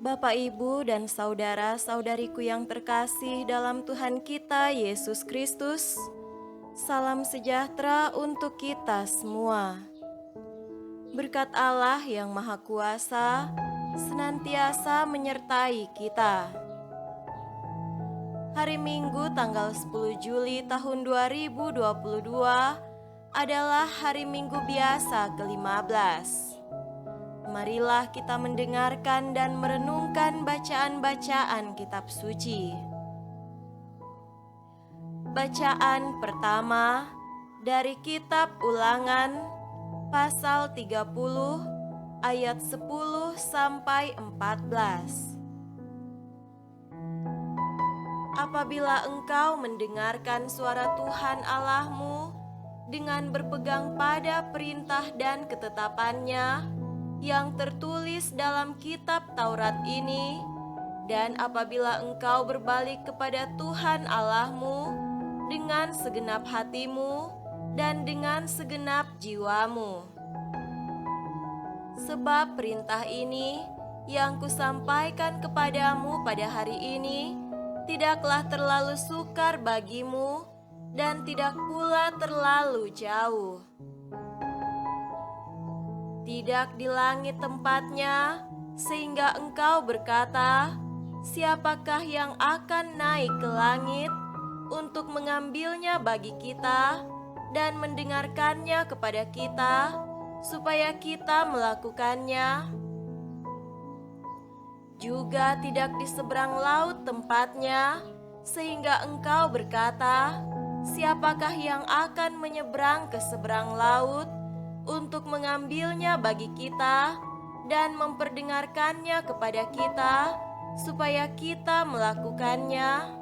Bapak, Ibu, dan saudara-saudariku yang terkasih dalam Tuhan kita Yesus Kristus, salam sejahtera untuk kita semua. Berkat Allah yang Maha Kuasa senantiasa menyertai kita. Hari Minggu tanggal 10 Juli tahun 2022 adalah hari Minggu biasa ke-15. Marilah kita mendengarkan dan merenungkan bacaan-bacaan kitab suci. Bacaan pertama dari kitab Ulangan pasal 30 ayat 10 sampai 14. Apabila engkau mendengarkan suara Tuhan Allahmu dengan berpegang pada perintah dan ketetapannya yang tertulis dalam kitab Taurat ini, dan apabila engkau berbalik kepada Tuhan Allahmu dengan segenap hatimu dan dengan segenap jiwamu. Sebab perintah ini yang kusampaikan kepadamu pada hari ini tidaklah terlalu sukar bagimu dan tidak pula terlalu jauh. Tidak di langit tempatnya, sehingga engkau berkata, siapakah yang akan naik ke langit untuk mengambilnya bagi kita dan mendengarkannya kepada kita, supaya kita melakukannya? Juga tidak di seberang laut tempatnya, sehingga engkau berkata, siapakah yang akan menyeberang ke seberang laut untuk mengambilnya bagi kita dan memperdengarkannya kepada kita, supaya kita melakukannya?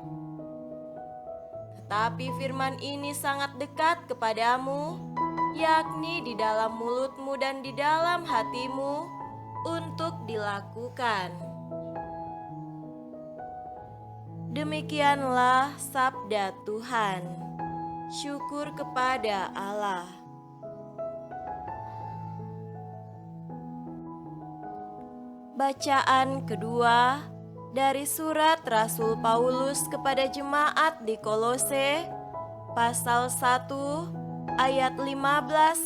Tetapi firman ini sangat dekat kepadamu, yakni di dalam mulutmu dan di dalam hatimu, untuk dilakukan. Demikianlah sabda Tuhan. Syukur kepada Allah. Bacaan kedua dari surat Rasul Paulus kepada jemaat di Kolose, pasal 1 ayat 15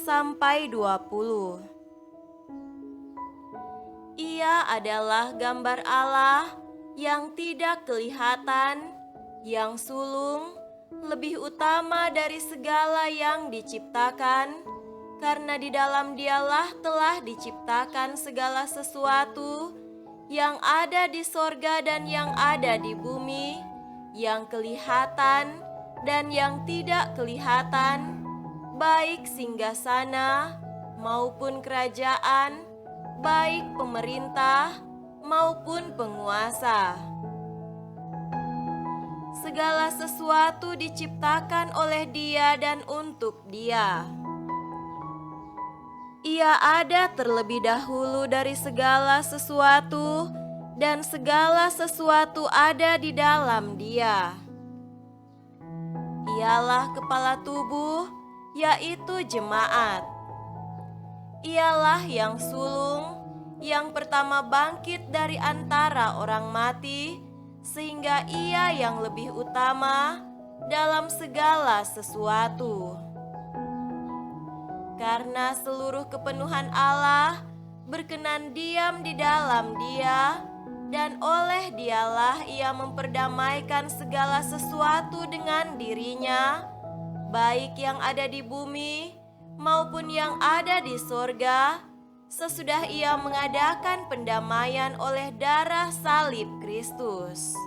sampai 20. Ia adalah gambar Allah yang tidak kelihatan, yang sulung, lebih utama dari segala yang diciptakan, karena di dalam Dialah telah diciptakan segala sesuatu yang ada di sorga dan yang ada di bumi, yang kelihatan dan yang tidak kelihatan, baik singgasana maupun kerajaan, baik pemerintah maupun penguasa. Segala sesuatu diciptakan oleh Dia dan untuk Dia. Ia ada terlebih dahulu dari segala sesuatu, dan segala sesuatu ada di dalam Dia. Ialah kepala tubuh, yaitu jemaat. Ialah yang sulung, yang pertama bangkit dari antara orang mati, sehingga Ia yang lebih utama dalam segala sesuatu. Karena seluruh kepenuhan Allah berkenan diam di dalam Dia, dan oleh Dialah Ia memperdamaikan segala sesuatu dengan dirinya, baik yang ada di bumi maupun yang ada di sorga, sesudah Ia mengadakan pendamaian oleh darah salib Kristus.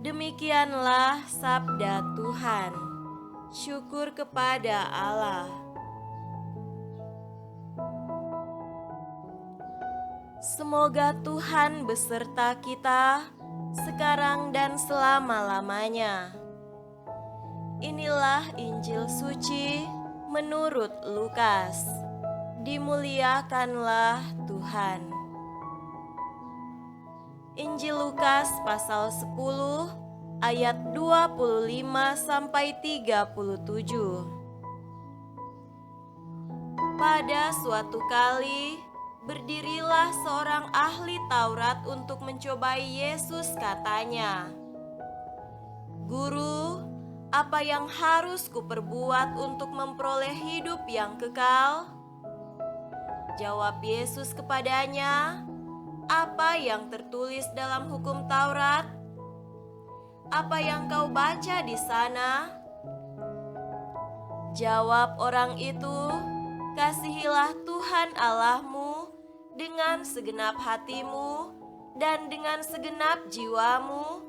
Demikianlah sabda Tuhan. Syukur kepada Allah. Semoga Tuhan beserta kita sekarang dan selama-lamanya. Inilah Injil suci menurut Lukas. Dimuliakanlah Tuhan. Injil Lukas pasal 10 ayat 25 sampai 37. Pada suatu kali berdirilah seorang ahli Taurat untuk mencobai Yesus, katanya, "Guru, apa yang harus kuperbuat untuk memperoleh hidup yang kekal?" Jawab Yesus kepadanya, "Apa yang tertulis dalam hukum Taurat? Apa yang kau baca di sana?" Jawab orang itu, "Kasihilah Tuhan Allahmu dengan segenap hatimu, dan dengan segenap jiwamu,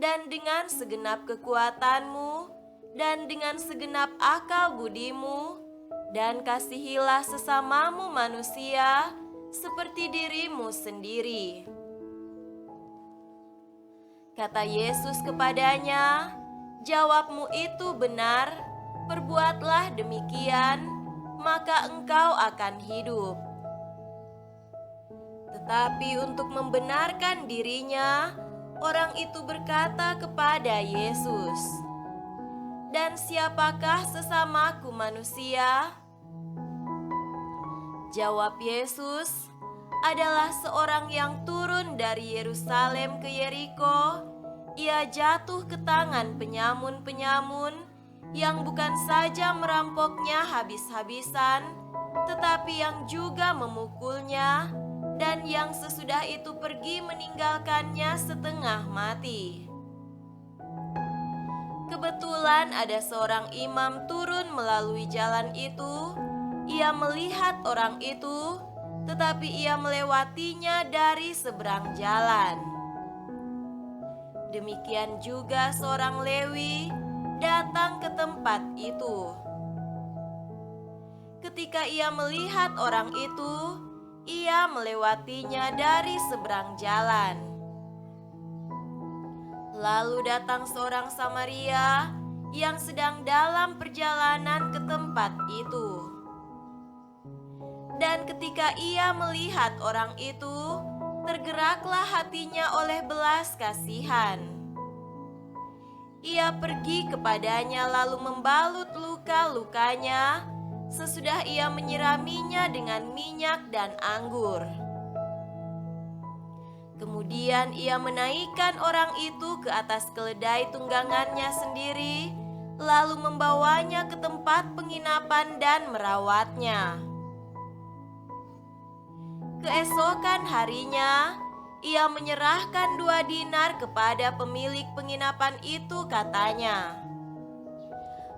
dan dengan segenap kekuatanmu, dan dengan segenap akal budimu, dan kasihilah sesamamu manusia seperti dirimu sendiri." Kata Yesus kepadanya, "Jawabmu itu benar, perbuatlah demikian, maka engkau akan hidup." Tetapi untuk membenarkan dirinya, orang itu berkata kepada Yesus, "Dan siapakah sesamaku manusia?" Jawab Yesus, "Adalah seorang yang turun dari Yerusalem ke Yeriko. Ia jatuh ke tangan penyamun-penyamun yang bukan saja merampoknya habis-habisan, tetapi yang juga memukulnya, dan yang sesudah itu pergi meninggalkannya setengah mati." Kebetulan ada seorang imam turun melalui jalan itu. Ia melihat orang itu, tetapi ia melewatinya dari seberang jalan. Demikian juga seorang Lewi datang ke tempat itu. Ketika ia melihat orang itu, ia melewatinya dari seberang jalan. Lalu datang seorang Samaria yang sedang dalam perjalanan ke tempat itu. Dan ketika ia melihat orang itu, tergeraklah hatinya oleh belas kasihan. Ia pergi kepadanya lalu membalut luka-lukanya, sesudah ia menyiraminya dengan minyak dan anggur. Kemudian ia menaikkan orang itu ke atas keledai tunggangannya sendiri, lalu membawanya ke tempat penginapan dan merawatnya. Keesokan harinya, ia menyerahkan 2 dinar kepada pemilik penginapan itu, katanya,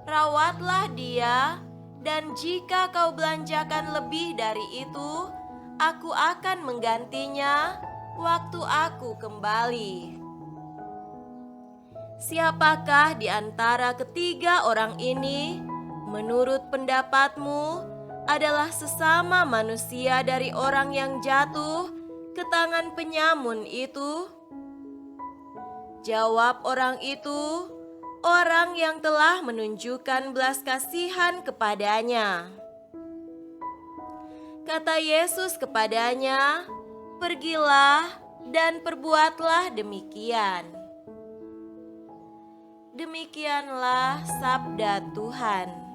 "Rawatlah dia, dan jika kau belanjakan lebih dari itu, aku akan menggantinya waktu aku kembali." Siapakah di antara ketiga orang ini, menurut pendapatmu, adalah sesama manusia dari orang yang jatuh ke tangan penyamun itu? Jawab orang itu, "Orang yang telah menunjukkan belas kasihan kepadanya." Kata Yesus kepadanya, "Pergilah dan perbuatlah demikian." Demikianlah sabda Tuhan.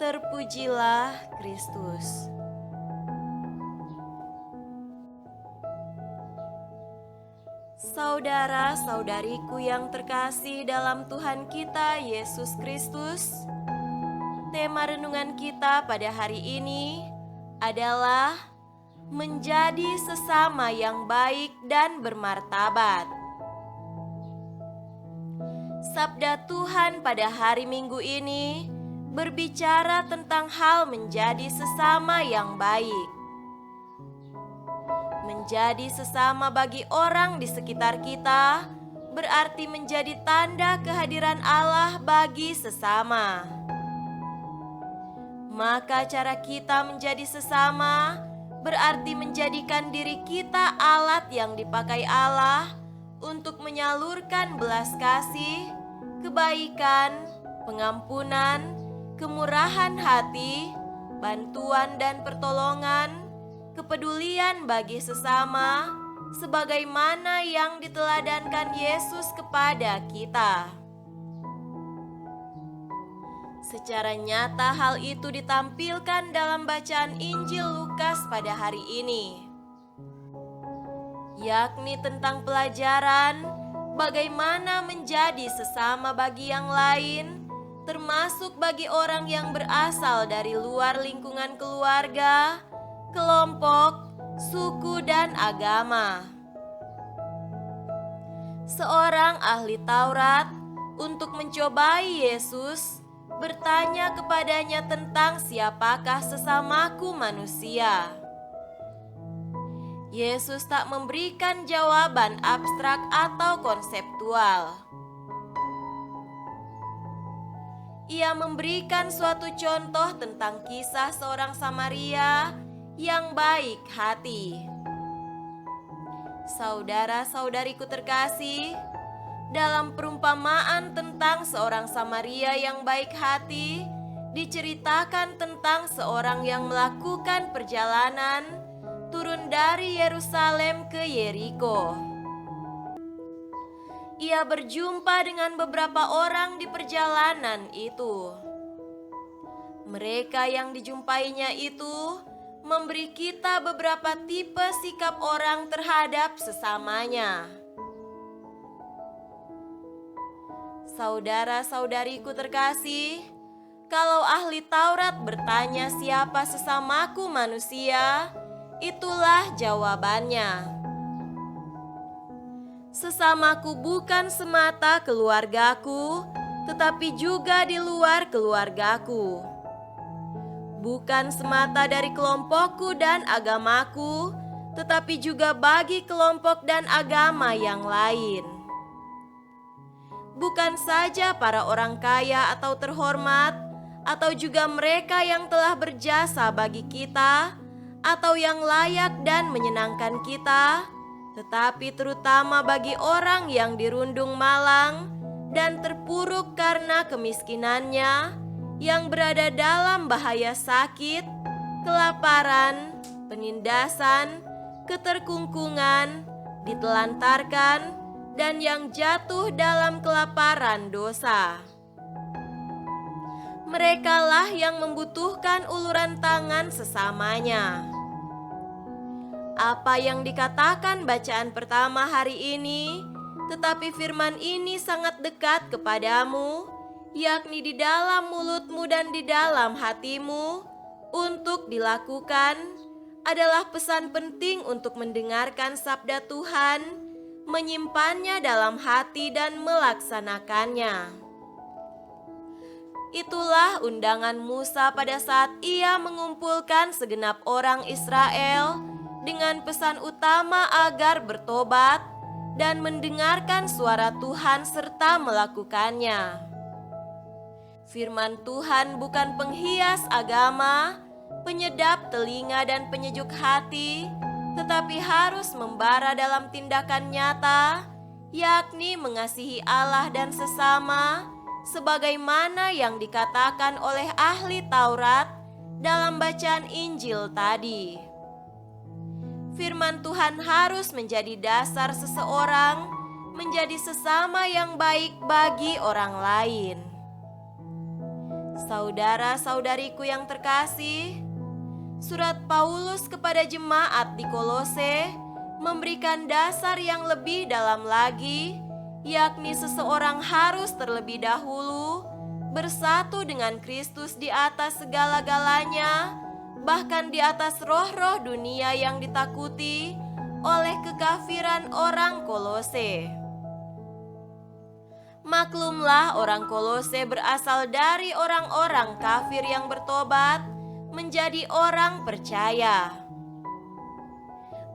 Terpujilah Kristus. Saudara-saudariku yang terkasih dalam Tuhan kita Yesus Kristus, tema renungan kita pada hari ini adalah menjadi sesama yang baik dan bermartabat. Sabda Tuhan pada hari Minggu ini berbicara tentang hal menjadi sesama yang baik. Menjadi sesama bagi orang di sekitar kita berarti menjadi tanda kehadiran Allah bagi sesama. Maka cara kita menjadi sesama berarti menjadikan diri kita alat yang dipakai Allah untuk menyalurkan belas kasih, kebaikan, pengampunan, kemurahan hati, bantuan dan pertolongan, kepedulian bagi sesama, sebagaimana yang diteladankan Yesus kepada kita. Secara nyata hal itu ditampilkan dalam bacaan Injil Lukas pada hari ini, yakni tentang pelajaran bagaimana menjadi sesama bagi yang lain, termasuk bagi orang yang berasal dari luar lingkungan keluarga, kelompok, suku, dan agama. Seorang ahli Taurat untuk mencobai Yesus bertanya kepadanya tentang siapakah sesamaku manusia. Yesus tak memberikan jawaban abstrak atau konseptual. Ia memberikan suatu contoh tentang kisah seorang Samaria yang baik hati. Saudara-saudariku terkasih, dalam perumpamaan tentang seorang Samaria yang baik hati, diceritakan tentang seorang yang melakukan perjalanan turun dari Yerusalem ke Yeriko. Ia berjumpa dengan beberapa orang di perjalanan itu. Mereka yang dijumpainya itu memberi kita beberapa tipe sikap orang terhadap sesamanya. Saudara-saudariku terkasih, kalau ahli Taurat bertanya siapa sesamaku manusia, itulah jawabannya. Sesamaku bukan semata keluargaku, tetapi juga di luar keluargaku. Bukan semata dari kelompokku dan agamaku, tetapi juga bagi kelompok dan agama yang lain. Bukan saja para orang kaya atau terhormat, atau juga mereka yang telah berjasa bagi kita, atau yang layak dan menyenangkan kita, tetapi terutama bagi orang yang dirundung malang dan terpuruk karena kemiskinannya, yang berada dalam bahaya sakit, kelaparan, penindasan, keterkungkungan, ditelantarkan, dan yang jatuh dalam kelaparan dosa. Merekalah yang membutuhkan uluran tangan sesamanya. Apa yang dikatakan bacaan pertama hari ini, tetapi firman ini sangat dekat kepadamu, yakni di dalam mulutmu dan di dalam hatimu, untuk dilakukan, adalah pesan penting untuk mendengarkan sabda Tuhan, menyimpannya dalam hati dan melaksanakannya. Itulah undangan Musa pada saat ia mengumpulkan segenap orang Israel dengan pesan utama agar bertobat dan mendengarkan suara Tuhan serta melakukannya. Firman Tuhan bukan penghias agama, penyedap telinga dan penyejuk hati, tetapi harus membara dalam tindakan nyata, yakni mengasihi Allah dan sesama, sebagaimana yang dikatakan oleh ahli Taurat dalam bacaan Injil tadi. Firman Tuhan harus menjadi dasar seseorang menjadi sesama yang baik bagi orang lain. Saudara-saudariku yang terkasih, surat Paulus kepada jemaat di Kolose memberikan dasar yang lebih dalam lagi, yakni seseorang harus terlebih dahulu bersatu dengan Kristus di atas segala-galanya, bahkan di atas roh-roh dunia yang ditakuti oleh kekafiran orang Kolose. Maklumlah, orang Kolose berasal dari orang-orang kafir yang bertobat menjadi orang percaya.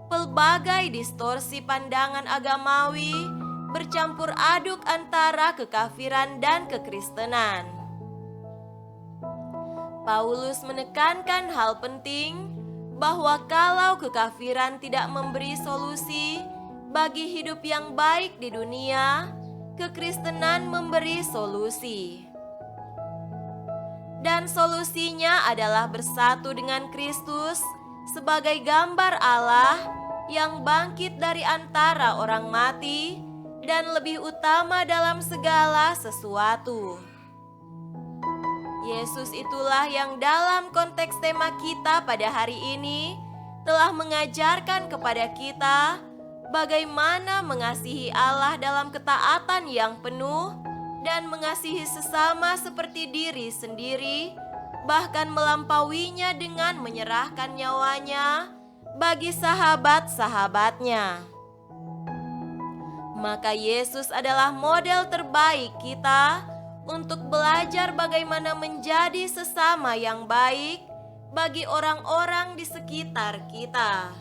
Pelbagai distorsi pandangan agamawi bercampur aduk antara kekafiran dan kekristenan. Paulus menekankan hal penting bahwa kalau kekafiran tidak memberi solusi bagi hidup yang baik di dunia, kekristenan memberi solusi. Dan solusinya adalah bersatu dengan Kristus sebagai gambar Allah yang bangkit dari antara orang mati dan lebih utama dalam segala sesuatu. Yesus itulah yang dalam konteks tema kita pada hari ini telah mengajarkan kepada kita bagaimana mengasihi Allah dalam ketaatan yang penuh dan mengasihi sesama seperti diri sendiri, bahkan melampauinya dengan menyerahkan nyawanya bagi sahabat-sahabatnya. Maka Yesus adalah model terbaik kita untuk belajar bagaimana menjadi sesama yang baik bagi orang-orang di sekitar kita.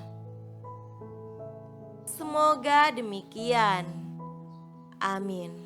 Semoga demikian. Amin.